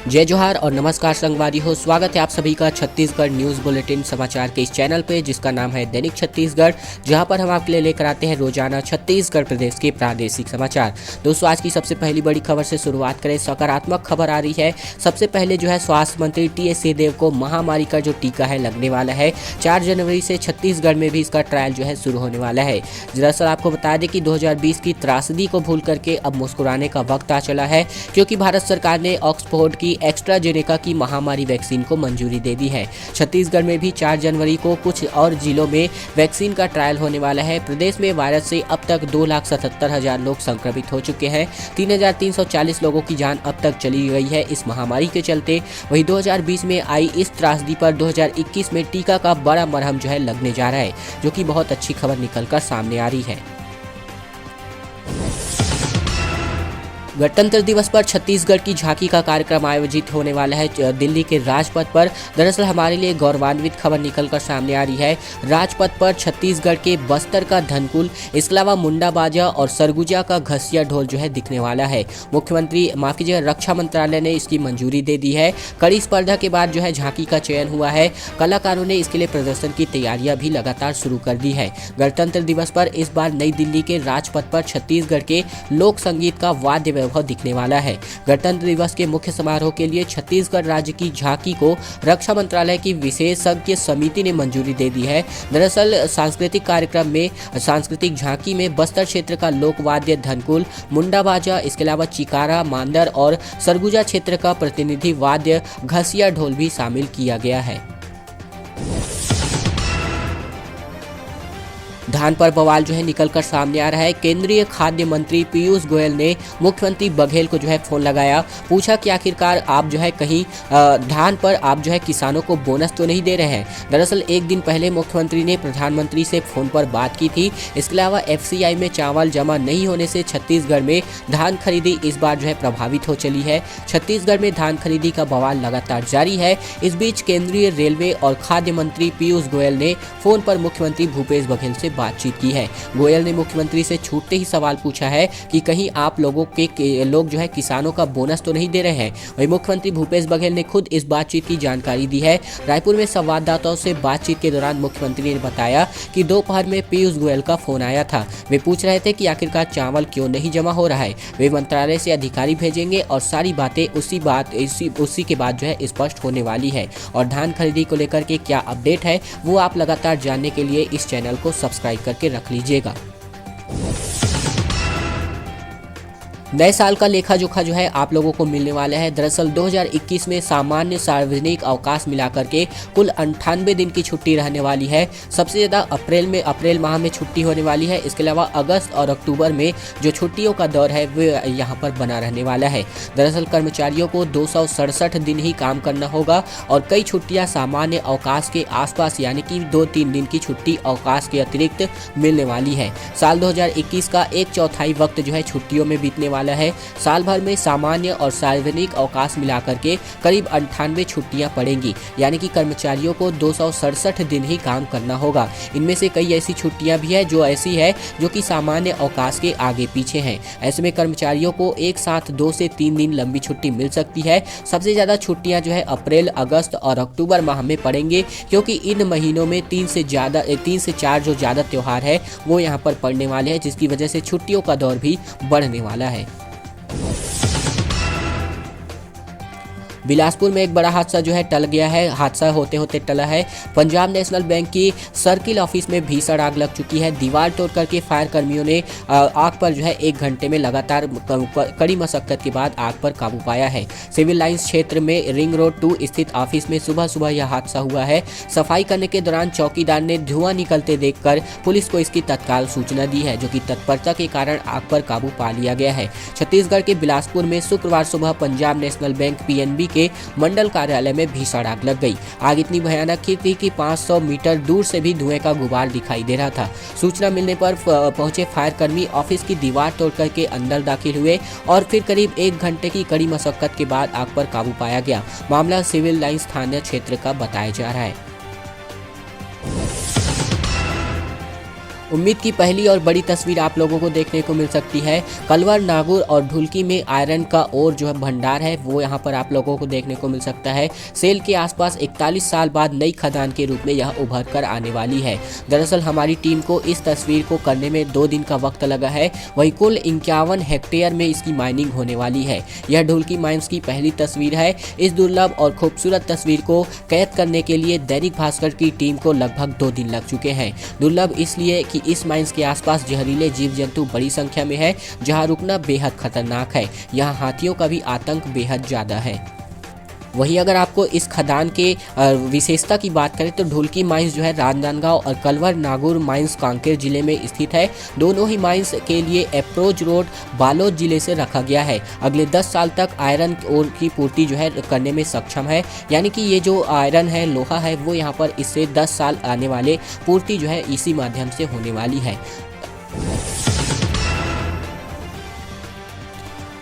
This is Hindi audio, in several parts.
जय जोहार और नमस्कार संगवारी हो। स्वागत है आप सभी का छत्तीसगढ़ न्यूज़ बुलेटिन समाचार के इस चैनल पे, जिसका नाम है दैनिक छत्तीसगढ़, जहां पर हम आपके लिए लेकर आते हैं रोजाना छत्तीसगढ़ प्रदेश के प्रादेशिक समाचार। दोस्तों, आज की सबसे पहली बड़ी खबर से शुरुआत करें। सकारात्मक खबर आ रही है। सबसे पहले जो है स्वास्थ्य मंत्री टी.एस. सिंहदेव को महामारी का जो टीका है लगने वाला है। 4 जनवरी से छत्तीसगढ़ में भी इसका ट्रायल जो है शुरू होने वाला है। दरअसल आपको बता दें कि 2020 की त्रासदी को भूल करके अब मुस्कुराने का वक्त आ चला है, क्योंकि भारत सरकार ने ऑक्सफोर्ड की एस्ट्राजेनेका की महामारी वैक्सीन को मंजूरी दे दी है। छत्तीसगढ़ में भी 4 जनवरी को कुछ और जिलों में वैक्सीन का ट्रायल होने वाला है। प्रदेश में वायरस से अब तक 2,77,000 लोग संक्रमित हो चुके हैं। 3,340 लोगों की जान अब तक चली गई है इस महामारी के चलते। वहीं 2020 में आई इस त्रासदी पर 2021 में टीका का बड़ा मरहम जो है लगने जा रहा है, जो कि बहुत अच्छी खबर निकलकर सामने आ रही है। गणतंत्र दिवस पर छत्तीसगढ़ की झांकी का कार्यक्रम आयोजित होने वाला है दिल्ली के राजपथ पर। दरअसल हमारे लिए गौरवान्वित खबर निकलकर सामने आ रही है। राजपथ पर छत्तीसगढ़ के बस्तर का धनकुल, इसके अलावा मुंडा बाजा और सरगुजा का घसिया ढोल जो है दिखने वाला है। मुख्यमंत्री माफ कीजिएगा, रक्षा मंत्रालय ने इसकी मंजूरी दे दी है। कड़ी स्पर्धा के बाद जो है झांकी का चयन हुआ है। कलाकारों ने इसके लिए प्रदर्शन की तैयारियां भी लगातार शुरू कर दी है। गणतंत्र दिवस पर इस बार नई दिल्ली के राजपथ पर छत्तीसगढ़ के लोक संगीत का वाद्य दिखने वाला है। गणतंत्र दिवस के मुख्य समारोह के लिए छत्तीसगढ़ राज्य की झांकी को रक्षा मंत्रालय की विशेषज्ञ समिति ने मंजूरी दे दी है। दरअसल सांस्कृतिक कार्यक्रम में सांस्कृतिक झांकी में बस्तर क्षेत्र का लोकवाद्य धनकुल, मुंडा बाजा, इसके अलावा चिकारा, मांदर और सरगुजा क्षेत्र का प्रतिनिधि वाद्य घसिया ढोल भी शामिल किया गया है। धान पर बवाल जो है निकलकर सामने आ रहा है। केंद्रीय खाद्य मंत्री पीयूष गोयल ने मुख्यमंत्री बघेल को जो है फोन लगाया, पूछा कि आखिरकार आप जो है कहीं धान पर आप जो है किसानों को बोनस तो नहीं दे रहे हैं। दरअसल एक दिन पहले मुख्यमंत्री ने प्रधानमंत्री से फोन पर बात की थी। इसके अलावा FCI में चावल जमा नहीं होने से छत्तीसगढ़ में धान खरीदी इस बार जो है प्रभावित हो चली है। छत्तीसगढ़ में धान खरीदी का बवाल लगातार जारी है। इस बीच केंद्रीय रेलवे और खाद्य मंत्री पीयूष गोयल ने फोन पर मुख्यमंत्री भूपेश बघेल से बातचीत की है। गोयल ने मुख्यमंत्री से छूटते ही सवाल पूछा है कि कहीं आप लोग जो है किसानों का बोनस तो नहीं दे रहे हैं। वहीं मुख्यमंत्री भूपेश बघेल ने खुद इस बातचीत की जानकारी दी है। रायपुर में संवाददाताओं से बातचीत के दौरान मुख्यमंत्री ने बताया कि दोपहर में पीयूष गोयल का फोन आया था। वे पूछ रहे थे कि आखिरकार चावल क्यों नहीं जमा हो रहा है। वे मंत्रालय से अधिकारी भेजेंगे और सारी बातें उसी के बाद जो है स्पष्ट होने वाली है। और धान खरीदी को लेकर के क्या अपडेट है वो आप लगातार जानने के लिए इस चैनल को सब्सक्राइब करके रख लीजिएगा। नए साल का लेखा जोखा जो है आप लोगों को मिलने वाला है। दरअसल 2021 में सामान्य सार्वजनिक अवकाश मिलाकर के कुल 98 दिन की छुट्टी रहने वाली है। सबसे ज़्यादा अप्रैल माह में छुट्टी होने वाली है। इसके अलावा अगस्त और अक्टूबर में जो छुट्टियों का दौर है वो यहाँ पर बना रहने वाला है। दरअसल कर्मचारियों को 267 दिन ही काम करना होगा और कई छुट्टियाँ सामान्य अवकाश के आसपास यानी कि 2-3 दिन की छुट्टी अवकाश के अतिरिक्त मिलने वाली है। साल 2021 का 1/4 वक्त जो है छुट्टियों में बीतने वाला है। साल भर में सामान्य और सार्वजनिक अवकाश मिलाकर के करीब 98 छुट्टियां पड़ेंगी, यानी कि कर्मचारियों को 267 दिन ही काम करना होगा। इनमें से कई ऐसी छुट्टियां भी है जो कि सामान्य अवकाश के आगे पीछे हैं। ऐसे में कर्मचारियों को एक साथ 2 से 3 दिन लंबी छुट्टी मिल सकती है। सबसे ज्यादा छुट्टियां जो है अप्रैल, अगस्त और अक्टूबर माह में पड़ेंगे, क्योंकि इन महीनों में 3 से 4 जो ज्यादा त्योहार है वो यहाँ पर पड़ने वाले हैं, जिसकी वजह से छुट्टियों का दौर भी बढ़ने वाला है। बिलासपुर में एक बड़ा हादसा जो है टल गया है। हादसा होते होते टला है। पंजाब नेशनल बैंक की सर्किल ऑफिस में भीषण आग लग चुकी है। दीवार तोड़ करके फायर कर्मियों ने आग पर जो है 1 घंटे में लगातार कड़ी मशक्कत के बाद आग पर काबू पाया है। सिविल लाइंस क्षेत्र में रिंग रोड 2 स्थित ऑफिस में सुबह यह हादसा हुआ है। सफाई करने के दौरान चौकीदार ने धुआं निकलते देखकर पुलिस को इसकी तत्काल सूचना दी है, जो कि तत्परता के कारण आग पर काबू पा लिया गया है। छत्तीसगढ़ के बिलासपुर में शुक्रवार सुबह पंजाब नेशनल बैंक PNB के मंडल कार्यालय में भीषण आग लग गई। आग इतनी भयानक थी कि 500 मीटर दूर से भी धुएं का गुबार दिखाई दे रहा था। सूचना मिलने पर पहुंचे फायर कर्मी ऑफिस की दीवार तोड़ करके अंदर दाखिल हुए और फिर करीब 1 घंटे की कड़ी मशक्कत के बाद आग पर काबू पाया गया। मामला सिविल लाइंस थाना क्षेत्र का बताया जा रहा है। उम्मीद की पहली और बड़ी तस्वीर आप लोगों को देखने को मिल सकती है। कलवर, नागौर और ढुल्की में आयरन का और जो है भंडार है वो यहाँ पर आप लोगों को देखने को मिल सकता है। सेल के आसपास 41 साल बाद नई खदान के रूप में यह उभर कर आने वाली है। दरअसल हमारी टीम को इस तस्वीर को करने में 2 दिन का वक्त लगा है। वही कुल 51 हेक्टेयर में इसकी माइनिंग होने वाली है। यह ढुल्की माइंस की पहली तस्वीर है। इस दुर्लभ और खूबसूरत तस्वीर को कैद करने के लिए दैनिक भास्कर की टीम को लगभग 2 दिन लग चुके हैं। दुर्लभ इसलिए कि इस माइंस के आसपास जहरीले जीव जंतु बड़ी संख्या में है, जहां रुकना बेहद खतरनाक है। यहाँ हाथियों का भी आतंक बेहद ज़्यादा है। वहीं अगर आपको इस खदान के विशेषता की बात करें तो ढुल्की माइंस जो है राजनांदगांव और कलवर नागौर माइंस कांकेर जिले में स्थित है। दोनों ही माइंस के लिए अप्रोच रोड बालोद जिले से रखा गया है। अगले 10 साल तक आयरन ओर की पूर्ति जो है करने में सक्षम है, यानी कि ये जो आयरन है, लोहा है, वो यहाँ पर इससे 10 साल आने वाले पूर्ति जो है इसी माध्यम से होने वाली है।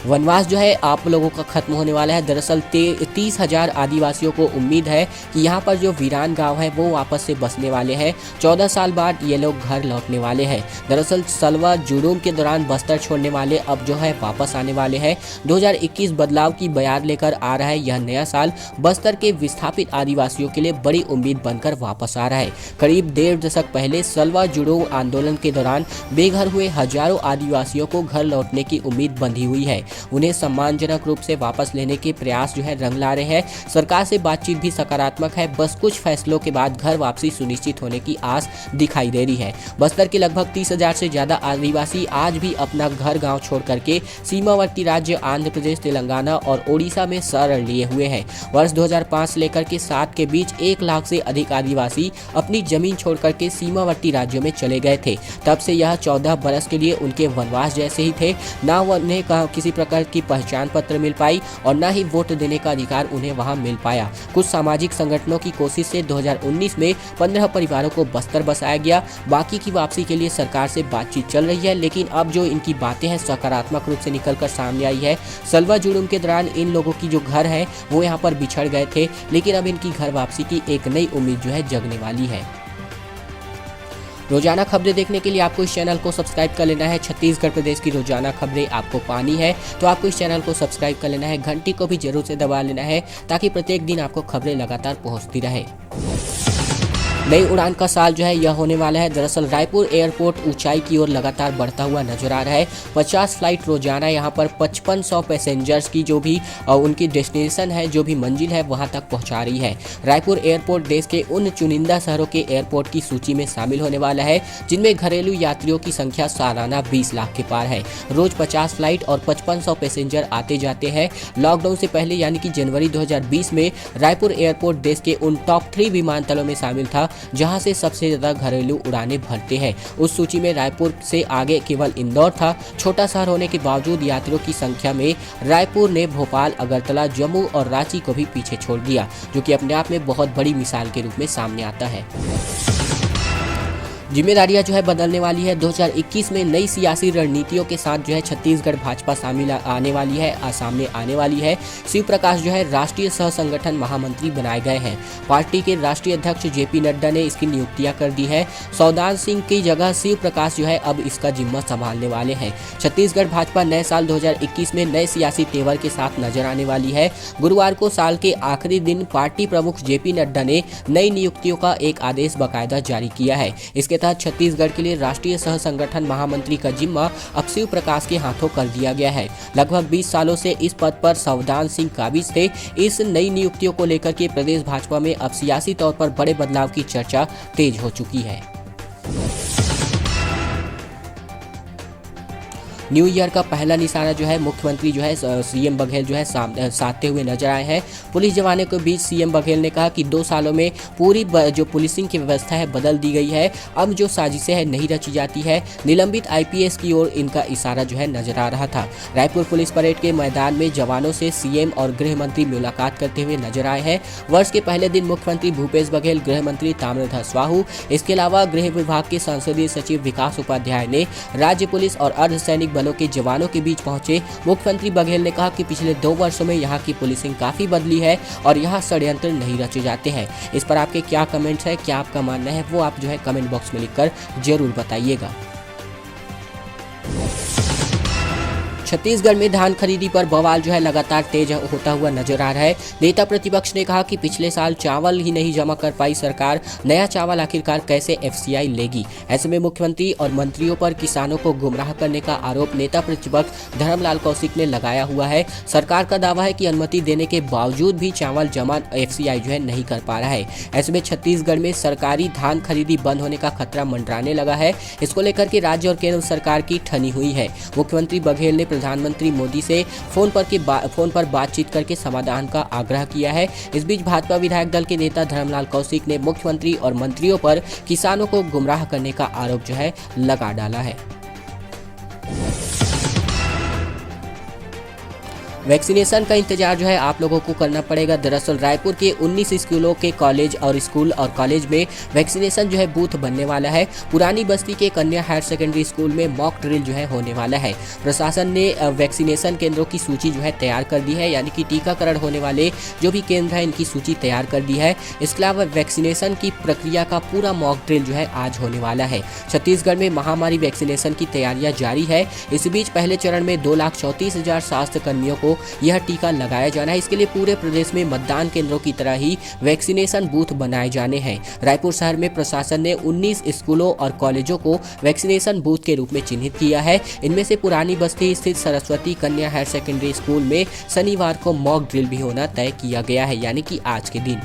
वनवास जो है आप लोगों का खत्म होने वाला है। दरअसल 30,000 आदिवासियों को उम्मीद है कि यहाँ पर जो वीरान गांव है वो वापस से बसने वाले हैं। 14 साल बाद ये लोग घर लौटने वाले हैं। दरअसल सलवा जुड़ूम के दौरान बस्तर छोड़ने वाले अब जो है वापस आने वाले हैं। 2021 बदलाव की बयार लेकर आ रहा है। यह नया साल बस्तर के विस्थापित आदिवासियों के लिए बड़ी उम्मीद बनकर वापस आ रहा है। करीब 1.5 दशक पहले सलवा जुड़ूम आंदोलन के दौरान बेघर हुए हजारों आदिवासियों को घर लौटने की उम्मीद बंधी हुई है। उन्हें सम्मानजनक रूप से वापस लेने के प्रयास जो है रंग ला रहे हैं। सरकार से बातचीत भी सकारात्मक है। बस कुछ फैसलों के बाद घर वापसी सुनिश्चित होने की आस दिखाई दे रही है। बस्तर के लगभग 30,000 से ज्यादा आदिवासी आज भी अपना घर गांव छोड़ करके सीमावर्ती राज्य आंध्र प्रदेश, तेलंगाना और ओडिशा में शरण लिए हुए हैं। वर्ष 2005 से लेकर के 7 के बीच 1 लाख से अधिक आदिवासी अपनी जमीन छोड़ करके सीमावर्ती राज्यों में चले गए थे। तब से यह 14 बरस के लिए उनके वनवास जैसे ही थे। ना उन्हें किसी प्रकार की पहचान पत्र मिल पाई और न ही वोट देने का अधिकार उन्हें वहां मिल पाया। कुछ सामाजिक संगठनों की कोशिश से 2019 में 15 परिवारों को बस्तर बसाया गया। बाकी की वापसी के लिए सरकार से बातचीत चल रही है, लेकिन अब जो इनकी बातें हैं सकारात्मक रूप से निकलकर सामने आई है। सलवा जुड़ूम के दौरान इन लोगों की जो घर है वो यहाँ पर बिछड़ गए थे, लेकिन अब इनकी घर वापसी की एक नई उम्मीद जो है जगने वाली है। रोजाना खबरें देखने के लिए आपको इस चैनल को सब्सक्राइब कर लेना है। छत्तीसगढ़ प्रदेश की रोजाना खबरें आपको पानी है तो आपको इस चैनल को सब्सक्राइब कर लेना है। घंटी को भी जरूर से दबा लेना है ताकि प्रत्येक दिन आपको खबरें लगातार पहुंचती रहे। नई उड़ान का साल जो है यह होने वाला है। दरअसल रायपुर एयरपोर्ट ऊंचाई की ओर लगातार बढ़ता हुआ नजर आ रहा है। 50 फ्लाइट रोजाना यहाँ पर 5500 पैसेंजर्स की जो भी उनकी डेस्टिनेशन है, जो भी मंजिल है, वहां तक पहुंचा रही है। रायपुर एयरपोर्ट देश के उन चुनिंदा शहरों के एयरपोर्ट की सूची में शामिल होने वाला है जिनमें घरेलू यात्रियों की संख्या सालाना 20 लाख के पार है। रोज 50 फ्लाइट और 5500 पैसेंजर आते जाते हैं। लॉकडाउन से पहले यानी कि जनवरी 2020 में रायपुर एयरपोर्ट देश के उन टॉप 3 विमानतलों में शामिल था जहां से सबसे ज्यादा घरेलू उड़ानें भरते हैं। उस सूची में रायपुर से आगे केवल इंदौर था। छोटा शहर होने के बावजूद यात्रियों की संख्या में रायपुर ने भोपाल, अगरतला, जम्मू और रांची को भी पीछे छोड़ दिया, जो कि अपने आप में बहुत बड़ी मिसाल के रूप में सामने आता है। जिम्मेदारियां जो है बदलने वाली है। 2021 में नई सियासी रणनीतियों के साथ जो है छत्तीसगढ़ भाजपा सामने आने वाली है। शिव प्रकाश जो है राष्ट्रीय सह संगठन महामंत्री बनाए गए हैं। पार्टी के राष्ट्रीय अध्यक्ष जेपी नड्डा ने इसकी नियुक्तियां कर दी है। सौदान सिंह की जगह शिव प्रकाश जो है अब इसका जिम्मा संभालने वाले हैं। छत्तीसगढ़ भाजपा नए साल 2021 में नए सियासी तेवर के साथ नजर आने वाली है। गुरुवार को साल के आखिरी दिन पार्टी प्रमुख जेपी नड्डा ने नई नियुक्तियों का एक आदेश बाकायदा जारी किया है। इसके तहत छत्तीसगढ़ के लिए राष्ट्रीय सह संगठन महामंत्री का जिम्मा अब शिव प्रकाश के हाथों कर दिया गया है। लगभग 20 सालों से इस पद पर सौदान सिंह काबिज थे। इस नई नियुक्तियों को लेकर के प्रदेश भाजपा में अब सियासी तौर पर बड़े बदलाव की चर्चा तेज हो चुकी है। न्यू ईयर का पहला निशाना जो है मुख्यमंत्री जो है सीएम बघेल जो है साधते हुए नजर आए हैं। पुलिस जवानों के बीच सीएम बघेल ने कहा कि 2 सालों में पूरी जो पुलिसिंग की व्यवस्था है बदल दी गई है। अब जो साजिशें हैं नहीं रची जाती है। निलंबित आईपीएस की ओर इनका इशारा जो है नजर आ रहा था। रायपुर पुलिस परेड के मैदान में जवानों से सीएम और गृह मंत्री मुलाकात करते हुए नजर आए हैं। वर्ष के पहले दिन मुख्यमंत्री भूपेश बघेल, गृह मंत्री ताम्रध्वज साहू, इसके अलावा गृह विभाग के संसदीय सचिव विकास उपाध्याय ने राज्य पुलिस और अर्धसैनिक बलों के जवानों के बीच पहुंचे मुख्यमंत्री बघेल ने कहा कि पिछले 2 वर्षों में यहाँ की पुलिसिंग काफ़ी बदली है और यहाँ षड्यंत्र नहीं रचे जाते हैं। इस पर आपके क्या कमेंट्स है, क्या आपका मानना है, वो आप जो है कमेंट बॉक्स में लिखकर जरूर बताइएगा। छत्तीसगढ़ में धान खरीदी पर बवाल जो है लगातार तेज होता हुआ नजर आ रहा है। नेता प्रतिपक्ष ने कहा कि पिछले साल चावल ही नहीं जमा कर पाई सरकार, नया चावल आखिरकार कैसे एफसीआई लेगी। ऐसे में मुख्यमंत्री और मंत्रियों पर किसानों को गुमराह करने का आरोप नेता प्रतिपक्ष धर्मलाल कौशिक ने लगाया हुआ है। सरकार का दावा है कि अनुमति देने के बावजूद भी चावल जमा एफसीआई जो है नहीं कर पा रहा है। ऐसे में छत्तीसगढ़ में सरकारी धान खरीदी बंद होने का खतरा मंडराने लगा है। इसको लेकर के राज्य और केंद्र सरकार की ठनी हुई है। मुख्यमंत्री बघेल ने प्रधानमंत्री मोदी से फोन पर बातचीत करके समाधान का आग्रह किया है। इस बीच भाजपा विधायक दल के नेता धर्मलाल कौशिक ने मुख्यमंत्री और मंत्रियों पर किसानों को गुमराह करने का आरोप जो है लगा डाला है। वैक्सीनेशन का इंतजार जो है आप लोगों को करना पड़ेगा। दरअसल रायपुर के 19 स्कूलों के कॉलेज और कॉलेज में वैक्सीनेशन जो है बूथ बनने वाला है। पुरानी बस्ती के कन्या हायर सेकेंडरी स्कूल में मॉक ड्रिल जो है होने वाला है। प्रशासन ने वैक्सीनेशन केंद्रों की सूची जो है तैयार कर दी है, यानी कि टीकाकरण होने वाले जो भी केंद्र है इनकी सूची तैयार कर दी है। इसके अलावा वैक्सीनेशन की प्रक्रिया का पूरा मॉक ड्रिल जो है आज होने वाला है। छत्तीसगढ़ में महामारी वैक्सीनेशन की तैयारियां जारी है। इस बीच पहले चरण में 2,34,000 स्वास्थ्य कर्मियों को यह टीका लगाया जाना है। इसके लिए पूरे प्रदेश में मतदान केंद्रों की तरह ही वैक्सीनेशन बूथ बनाए जाने हैं। रायपुर शहर में प्रशासन ने 19 स्कूलों और कॉलेजों को वैक्सीनेशन बूथ के रूप में चिन्हित किया है। इनमें से पुरानी बस्ती स्थित सरस्वती कन्या हायर सेकेंडरी स्कूल में शनिवार को मॉक ड्रिल भी होना तय किया गया है, यानी कि आज के दिन।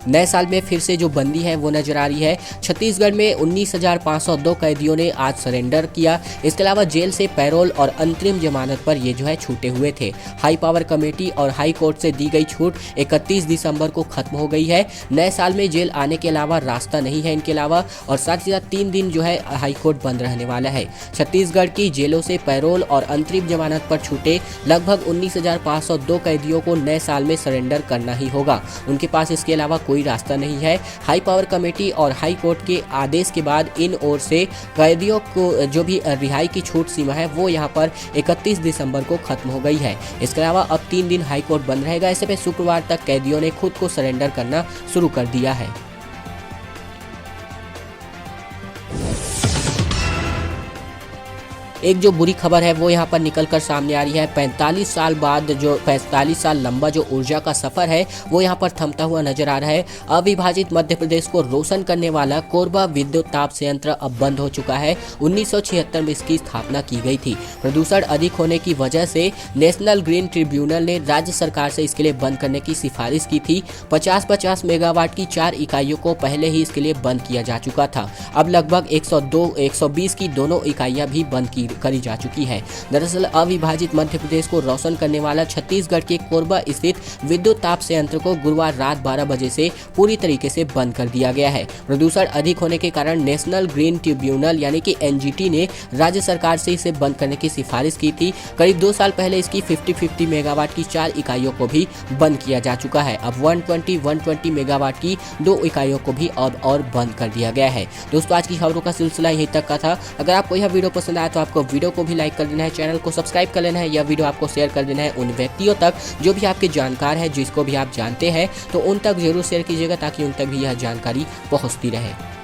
नए साल में फिर से जो बंदी है वो नजर आ रही है। छत्तीसगढ़ में 19,502 कैदियों ने आज सरेंडर किया। इसके अलावा जेल से पैरोल और अंतरिम जमानत पर ये जो है छूटे हुए थे। हाई पावर कमेटी और हाई कोर्ट से दी गई छूट 31 दिसंबर को खत्म हो गई है। नए साल में जेल आने के अलावा रास्ता नहीं है इनके अलावा, और साथ ही साथ 3 दिन जो है हाई कोर्ट बंद रहने वाला है। छत्तीसगढ़ की जेलों से पैरोल और अंतरिम जमानत पर छूटे लगभग 19,502 कैदियों को नए साल में सरेंडर करना ही होगा। उनके पास इसके अलावा कोई रास्ता नहीं है। हाई पावर कमेटी और हाई कोर्ट के आदेश के बाद इन ओर से कैदियों को जो भी रिहाई की छूट सीमा है वो यहाँ पर 31 दिसंबर को खत्म हो गई है। इसके अलावा अब 3 दिन हाई कोर्ट बंद रहेगा। ऐसे में शुक्रवार तक कैदियों ने खुद को सरेंडर करना शुरू कर दिया है। एक जो बुरी खबर है वो यहाँ पर निकल कर सामने आ रही है। 45 साल बाद जो 45 साल लंबा जो ऊर्जा का सफर है वो यहाँ पर थमता हुआ नजर आ रहा है। अविभाजित मध्य प्रदेश को रोशन करने वाला कोरबा विद्युत ताप संयंत्र अब बंद हो चुका है। 1976 में इसकी स्थापना की गई थी। प्रदूषण अधिक होने की वजह से नेशनल ग्रीन ट्रिब्यूनल ने राज्य सरकार से इसके लिए बंद करने की सिफारिश की थी। 50-50 मेगावाट की 4 इकाइयों को पहले ही इसके लिए बंद किया जा चुका था। अब लगभग 120 की दोनों इकाइयां भी बंद करी जा चुकी है। दरअसल अविभाजित मध्य प्रदेश को रोशन करने वाला छत्तीसगढ़ के कोरबा स्थित विद्युत ताप संयंत्र को गुरुवार रात 12 बजे से पूरी तरीके से बंद कर दिया गया है। प्रदूषण अधिक होने के कारण नेशनल ग्रीन ट्रिब्यूनल यानी कि एनजीटी ने राज्य सरकार से इसे बंद करने की सिफारिश की थी। करीब 2 साल पहले इसकी 50-50 मेगावाट की 4 इकाइयों को भी बंद किया जा चुका है। अब 120 मेगावाट की 2 इकाइयों को भी अब और बंद कर दिया गया है। दोस्तों, आज की खबरों का सिलसिला यहीं तक का था। अगर आपको यह वीडियो पसंद आया तो आपको वीडियो को भी लाइक कर देना है, चैनल को सब्सक्राइब कर लेना है, यह वीडियो आपको शेयर कर देना है उन व्यक्तियों तक जो भी आपके जानकार है, जिसको भी आप जानते हैं, तो उन तक जरूर शेयर कीजिएगा ताकि उन तक भी यह जानकारी पहुंचती रहे।